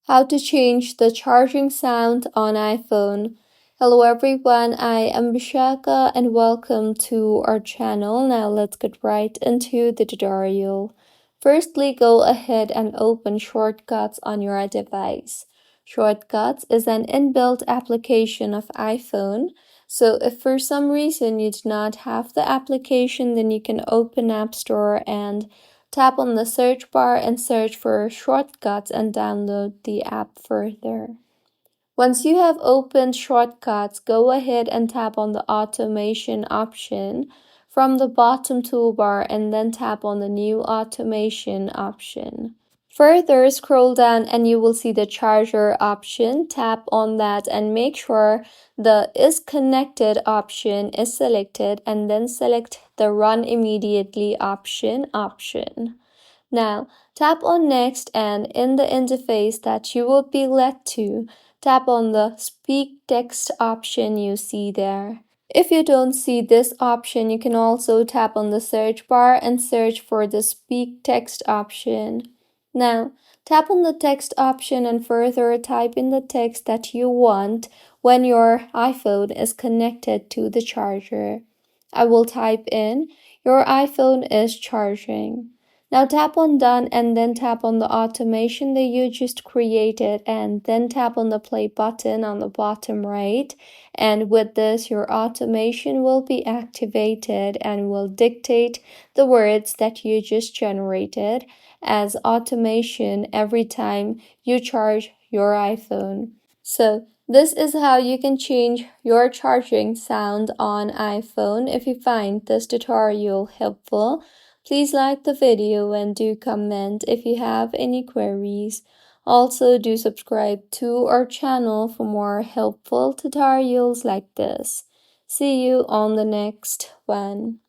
How to change the charging sound on iPhone. Hello everyone, I am Vishaka and welcome to our channel. Now let's get right into the tutorial. Firstly, go ahead and open Shortcuts on your device. Shortcuts is an inbuilt application of iPhone. So if for some reason you do not have the application, then you can open App Store and tap on the search bar and search for Shortcuts and download the app further. Once you have opened Shortcuts, go ahead and tap on the automation option from the bottom toolbar and then tap on the new automation option. Further, scroll down and you will see the charger option. Tap on that and make sure the is connected option is selected and then select the run immediately option. Now, tap on next and in the interface that you will be led to, tap on the speak text option you see there. If you don't see this option, you can also tap on the search bar and search for the speak text option. Now, tap on the text option and further type in the text that you want when your iPhone is connected to the charger. I will type in, your iPhone is charging. Now tap on done and then tap on the automation that you just created and then tap on the play button on the bottom right. And with this, your automation will be activated and will dictate the words that you just generated as automation every time you charge your iPhone. So this is how you can change your charging sound on iPhone. If you find this tutorial helpful, please like the video and do comment if you have any queries. Also, do subscribe to our channel for more helpful tutorials like this. See you on the next one.